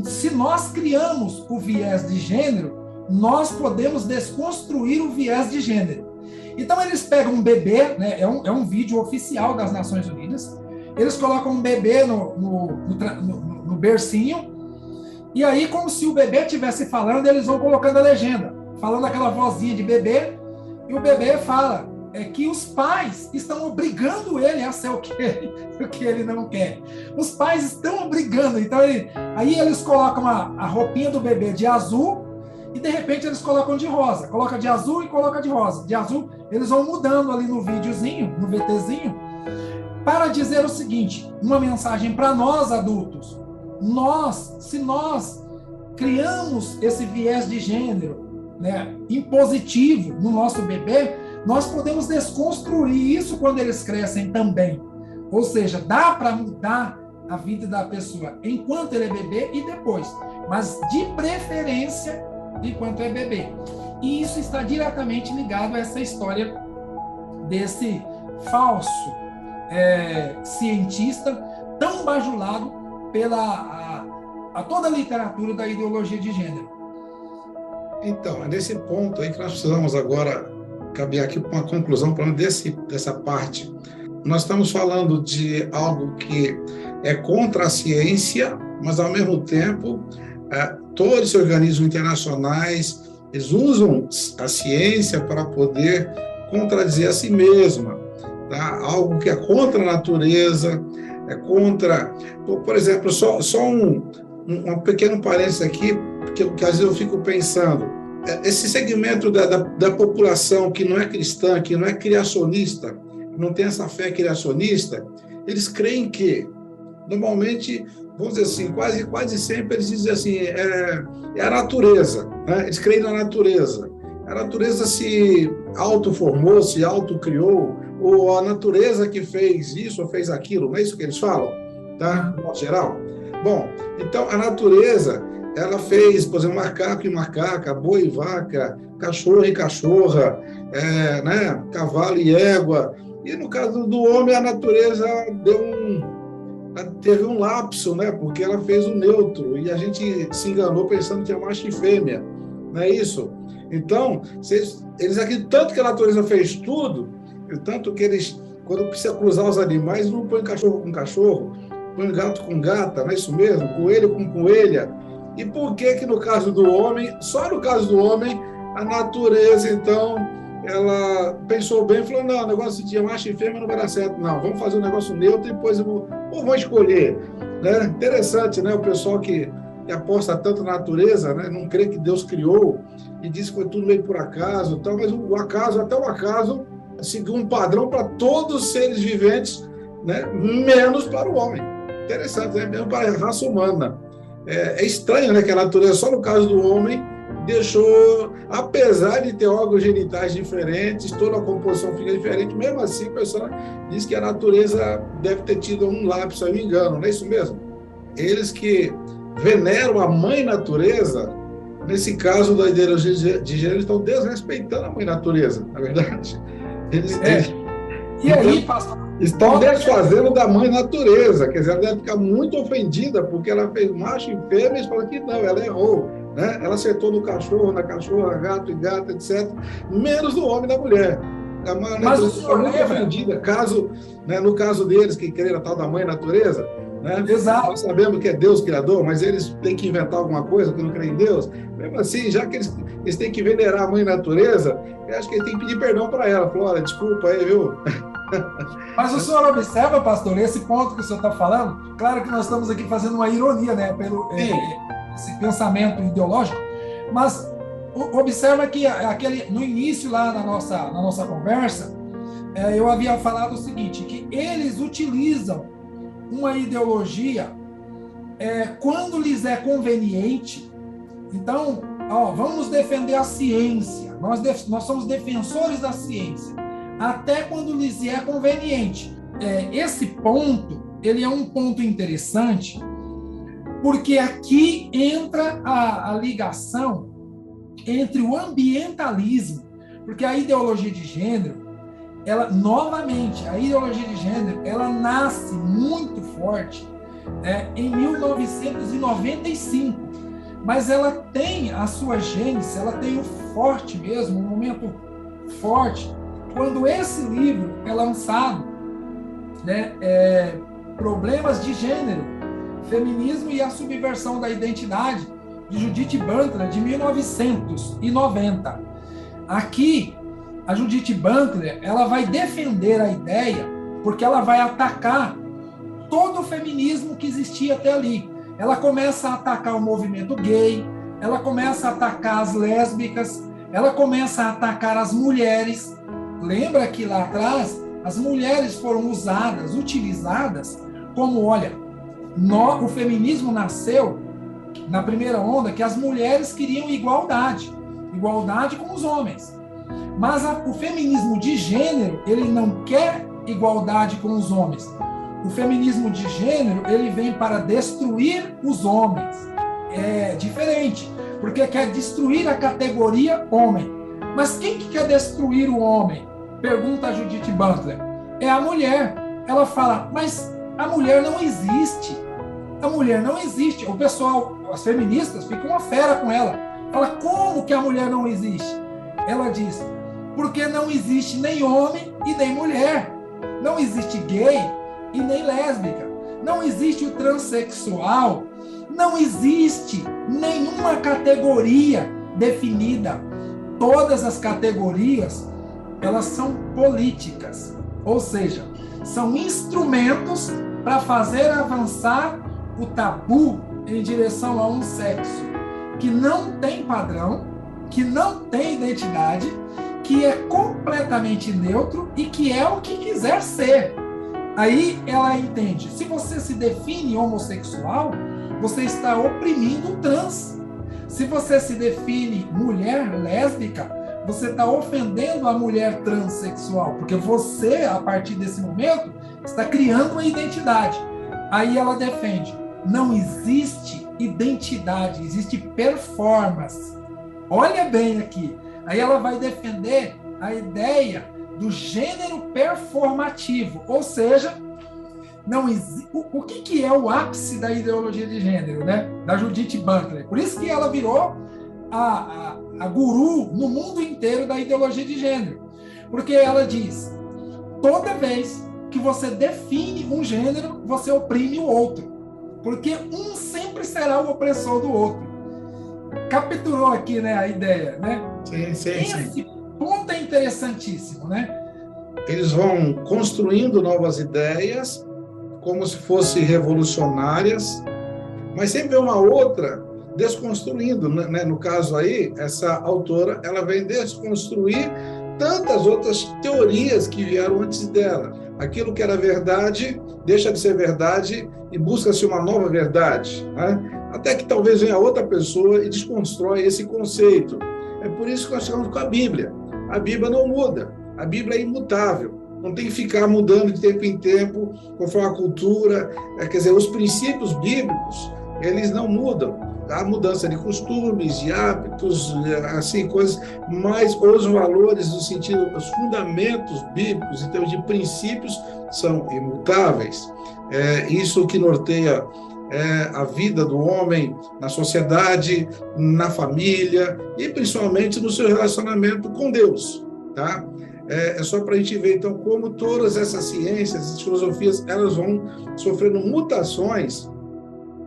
Se nós criamos o viés de gênero, nós podemos desconstruir o viés de gênero. Então eles pegam um bebê, né, é um vídeo oficial das Nações Unidas, eles colocam um bebê no bercinho, e aí como se o bebê estivesse falando, eles vão colocando a legenda, falando aquela vozinha de bebê, e o bebê fala que os pais estão obrigando ele a ser o que ele não quer. Os pais estão obrigando, então aí eles colocam a roupinha do bebê de azul, e de repente eles colocam de rosa. Coloca de azul e coloca de rosa. De azul, eles vão mudando ali no videozinho, no VTzinho, para dizer o seguinte, uma mensagem para nós adultos. Se nós criamos esse viés de gênero, né, impositivo no nosso bebê, nós podemos desconstruir isso quando eles crescem também. Ou seja, dá para mudar a vida da pessoa enquanto ele é bebê e depois. Mas de preferência enquanto é bebê. E isso está diretamente ligado a essa história desse falso cientista tão bajulado a toda a literatura da ideologia de gênero. Então, é nesse ponto aí que nós precisamos agora caminhar aqui para uma conclusão, falando dessa parte. Nós estamos falando de algo que é contra a ciência, mas ao mesmo tempo todos os organismos internacionais, eles usam a ciência para poder contradizer a si mesma, tá? Algo que é contra a natureza, é contra... Por exemplo, só um pequeno parênteses aqui, que às vezes eu fico pensando, esse segmento da população que não é cristã, que não é criacionista, não tem essa fé criacionista, eles creem que, normalmente, vamos dizer assim, quase sempre eles dizem assim, é a natureza, né? Eles creem na natureza. A natureza se autoformou, se autocriou, ou a natureza que fez isso ou fez aquilo, não é isso que eles falam, tá? No geral. Bom, então a natureza, ela fez, por exemplo, macaco e macaca, boi e vaca, cachorro e cachorra, né? Cavalo e égua. E no caso do homem, a natureza teve um lapso, né? Porque ela fez um neutro e a gente se enganou pensando que é macho e fêmea, não é isso? Então, eles acreditam tanto que a natureza fez tudo, tanto que eles, quando precisa cruzar os animais, não põe cachorro com cachorro, põe gato com gata, não é isso mesmo? Coelho com coelha. E por que no caso do homem, só no caso do homem, a natureza, então, ela pensou bem e falou, não, o negócio de macho e fêmea não vai dar certo, não, vamos fazer um negócio neutro e depois vou escolher. Né? Interessante, né? O pessoal que aposta tanto na natureza, né? Não crê que Deus criou e diz que foi tudo meio por acaso, tal, mas até o acaso seguiu um padrão para todos os seres viventes, né? Menos para o homem. Interessante, né? Mesmo para a raça humana. É estranho, né? Que a natureza, só no caso do homem, deixou, apesar de ter órgãos genitais diferentes, toda a composição fica diferente, mesmo assim o pessoal diz que a natureza deve ter tido um lapso, um engano, não é isso mesmo? Eles que veneram a mãe natureza, nesse caso da ideologia de gênero, estão desrespeitando a mãe natureza, na verdade. E aí, pastor? Estão desfazendo da mãe natureza, quer dizer, ela deve ficar muito ofendida porque ela fez macho e fêmea e fala que não, ela errou. Né? Ela acertou no cachorro, na cachorra, gato e gata, etc., menos no homem e na mulher. A mãe está muito ofendida. Né, no caso deles, que querem a tal da mãe natureza, né? Exato. Nós sabemos que é Deus criador, mas eles têm que inventar alguma coisa que não creem em Deus. Mesmo assim, já que eles têm que venerar a mãe natureza, eu acho que eles têm que pedir perdão para ela. Falar, olha, desculpa aí, viu? Mas o senhor observa, pastor, esse ponto que o senhor está falando, claro que nós estamos aqui fazendo uma ironia, né? esse pensamento ideológico, mas observa que no início lá na nossa conversa, eu havia falado o seguinte, que eles utilizam uma ideologia quando lhes é conveniente. Então, vamos defender a ciência, nós somos defensores da ciência, até quando lhes é conveniente. Esse ponto, ele é um ponto interessante, porque aqui entra a ligação entre o ambientalismo, porque a ideologia de gênero, a ideologia de gênero, ela nasce muito forte em 1995, mas ela tem a sua gênese, ela tem o forte mesmo, um momento forte, quando esse livro é lançado, Problemas de Gênero, Feminismo e a Subversão da Identidade, de Judith Butler, de 1990. Aqui, a Judith Butler, ela vai defender a ideia, porque ela vai atacar todo o feminismo que existia até ali. Ela começa a atacar o movimento gay, ela começa a atacar as lésbicas, ela começa a atacar as mulheres. Lembra que lá atrás, as mulheres foram utilizadas como, o feminismo nasceu na primeira onda que as mulheres queriam igualdade com os homens. Mas o feminismo de gênero, ele não quer igualdade com os homens. O feminismo de gênero, ele vem para destruir os homens. É diferente, porque quer destruir a categoria homem. Mas quem que quer destruir o homem? Pergunta a Judith Butler. É a mulher. Ela fala, mas a mulher não existe. A mulher não existe. O pessoal, as feministas, ficam uma fera com ela. Fala, como que a mulher não existe? Ela diz, porque não existe nem homem e nem mulher. Não existe gay e nem lésbica. Não existe o transexual. Não existe nenhuma categoria definida. Todas as categorias, elas são políticas. Ou seja, são instrumentos para fazer avançar o tabu em direção a um sexo que não tem padrão, que não tem identidade, que é completamente neutro e que é o que quiser ser. Aí ela entende, se você se define homossexual, você está oprimindo o trans. Se você se define mulher lésbica, você está ofendendo a mulher transexual, porque você, a partir desse momento, está criando uma identidade. Aí ela defende, não existe identidade, existe performance. Olha bem aqui. Aí ela vai defender a ideia do gênero performativo, ou seja, o que é o ápice da ideologia de gênero, da Judith Butler. Por isso que ela virou a guru no mundo inteiro da ideologia de gênero. Porque ela diz, toda vez que você define um gênero, você oprime o outro. Porque um sempre será o opressor do outro. Capturou aqui, a ideia, Sim. Esse ponto é interessantíssimo, Eles vão construindo novas ideias, como se fossem revolucionárias, mas sempre uma outra desconstruindo, No caso aí, essa autora, ela vem desconstruir tantas outras teorias que vieram antes dela. Aquilo que era verdade deixa de ser verdade e busca-se uma nova verdade, Até que talvez venha outra pessoa e desconstrói esse conceito. É por isso que nós chegamos com a Bíblia. A Bíblia não muda, a Bíblia é imutável. Não tem que ficar mudando de tempo em tempo, conforme a cultura. Quer dizer, os princípios bíblicos, eles não mudam. Há mudança de costumes, de hábitos, assim, coisas, mas os valores, no sentido, os fundamentos bíblicos, em termos de princípios, são imutáveis. Isso que norteia a vida do homem na sociedade, na família e principalmente no seu relacionamento com Deus, tá? É só para a gente ver, então, como todas essas ciências, essas filosofias, elas vão sofrendo mutações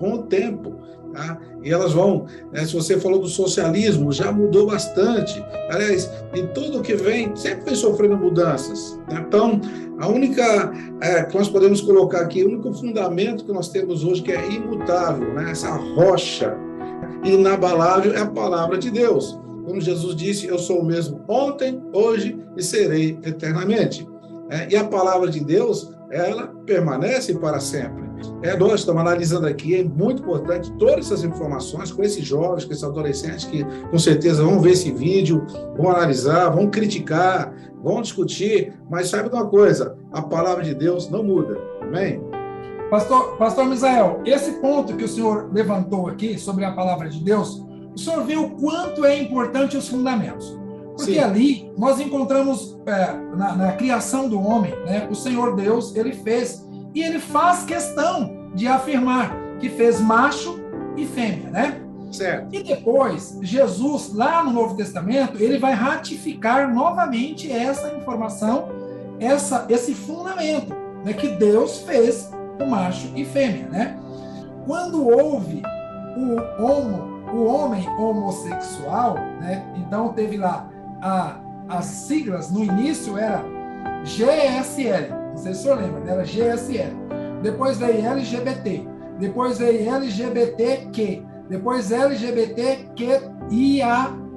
com o tempo, tá? E elas vão, se você falou do socialismo, já mudou bastante. Aliás, e tudo que vem sempre vem sofrendo mudanças, Então, a única que nós podemos colocar aqui, o único fundamento que nós temos hoje que é imutável, essa rocha inabalável é a palavra de Deus. Como Jesus disse, eu sou o mesmo ontem, hoje e serei eternamente. E a palavra de Deus, ela permanece para sempre. Nós estamos analisando aqui, é muito importante todas essas informações com esses jovens, com esses adolescentes que com certeza vão ver esse vídeo, vão analisar, vão criticar, vão discutir, mas saiba de uma coisa, a palavra de Deus não muda. Amém? Pastor Misael, esse ponto que o senhor levantou aqui sobre a palavra de Deus, o senhor vê o quanto é importante os fundamentos. Porque Sim. Ali nós encontramos na criação do homem, né, o Senhor Deus, ele fez, e ele faz questão de afirmar que fez macho e fêmea, né? Certo. E depois, Jesus, lá no Novo Testamento, ele vai ratificar novamente essa informação, esse fundamento, né, que Deus fez o macho e fêmea, né? Quando houve o homem homossexual, né? Então teve lá as siglas no início era GSL, não sei se o senhor lembra, né? Era GSL. Depois veio LGBT, depois veio LGBTQ, depois LGBTQIA+.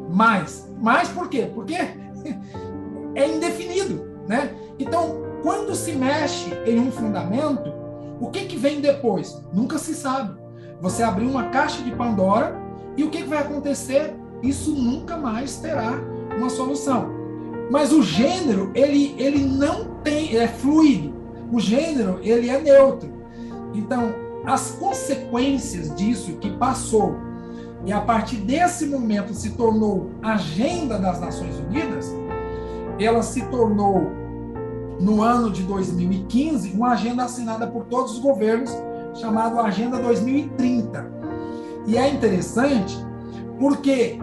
Mais por quê? Porque é indefinido, né? Então, quando se mexe em um fundamento, o que vem depois? Nunca se sabe. Você abriu uma caixa de Pandora e o que vai acontecer? Isso nunca mais terá uma solução. Mas o gênero, ele não tem, é fluido. O gênero, ele é neutro. Então, as consequências disso que passou e a partir desse momento se tornou agenda das Nações Unidas, ela se tornou, no ano de 2015, uma agenda assinada por todos os governos, chamada Agenda 2030. E é interessante porque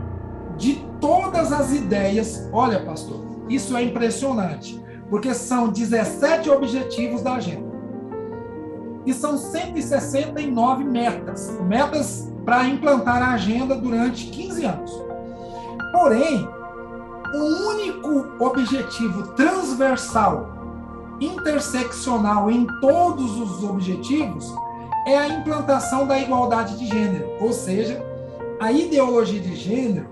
de todas as ideias, olha, pastor, isso é impressionante, porque são 17 objetivos da agenda. E são 169 metas para implantar a agenda durante 15 anos. Porém, o único objetivo transversal, interseccional em todos os objetivos, é a implantação da igualdade de gênero, ou seja, a ideologia de gênero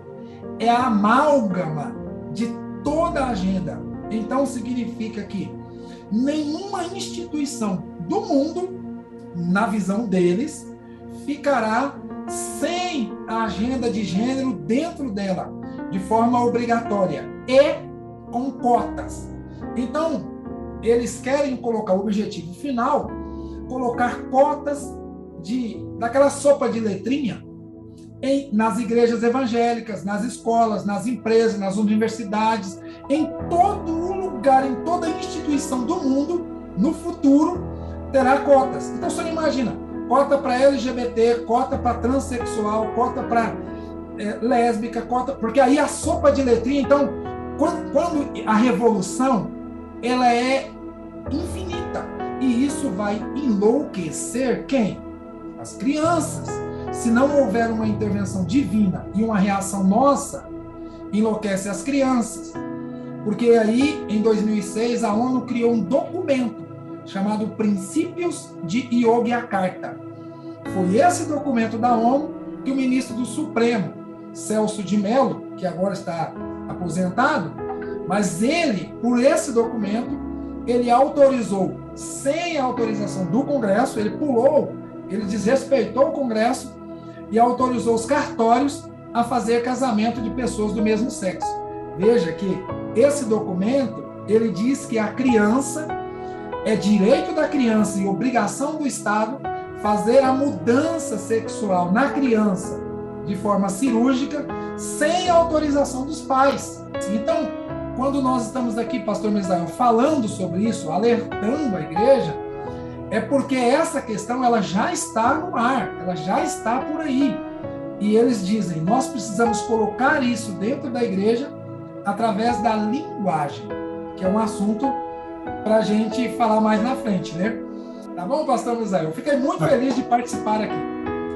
é a amálgama de toda a agenda. Então, significa que nenhuma instituição do mundo, na visão deles, ficará sem a agenda de gênero dentro dela, de forma obrigatória e com cotas. Então, eles querem colocar o objetivo final, colocar cotas daquela sopa de letrinha nas igrejas evangélicas, nas escolas, nas empresas, nas universidades, em todo lugar, em toda instituição do mundo, no futuro, terá cotas. Então, você imagina, cota para LGBT, cota para transexual, cota para lésbica, cota... Porque aí a sopa de letrinha, então, quando a revolução, ela é infinita. E isso vai enlouquecer quem? As crianças. Se não houver uma intervenção divina e uma reação nossa, enlouquece as crianças. Porque aí, em 2006, a ONU criou um documento chamado Princípios de Yogyakarta. Foi esse documento da ONU que o ministro do Supremo, Celso de Mello, que agora está aposentado, mas ele, por esse documento, ele autorizou, sem a autorização do Congresso, ele pulou, ele desrespeitou o Congresso e autorizou os cartórios a fazer casamento de pessoas do mesmo sexo. Veja que esse documento, ele diz que a criança, é direito da criança e obrigação do Estado fazer a mudança sexual na criança de forma cirúrgica, sem autorização dos pais. Então, quando nós estamos aqui, pastor Misael, falando sobre isso, alertando a igreja, é porque essa questão ela já está no ar, ela já está por aí. E eles dizem, nós precisamos colocar isso dentro da igreja através da linguagem, que é um assunto para a gente falar mais na frente, né? Tá bom, pastor Misael? Fiquei muito feliz de participar aqui.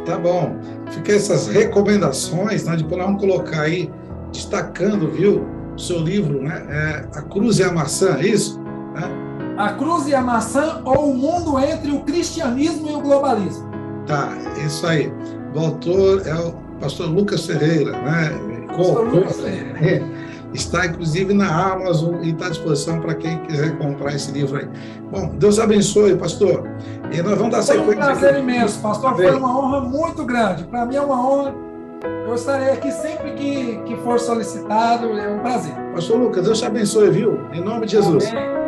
Tá bom. Fica essas recomendações, né? Depois nós vamos colocar aí, destacando, viu, o seu livro, né? A Cruz e a Maçã, é isso? A Cruz e a Maçã, ou o mundo entre o cristianismo e o globalismo. Tá, isso aí. O autor é o pastor Lucas Ferreira, né? Pastor Lucas Ferreira. Está, inclusive, na Amazon e está à disposição para quem quiser comprar esse livro aí. Bom, Deus abençoe, pastor. E nós vamos dar sequência. Foi um prazer imenso, pastor. Foi uma honra muito grande. Para mim é uma honra. Eu estarei aqui sempre que for solicitado. É um prazer. Pastor Lucas, Deus te abençoe, viu? Em nome de Jesus. Amém.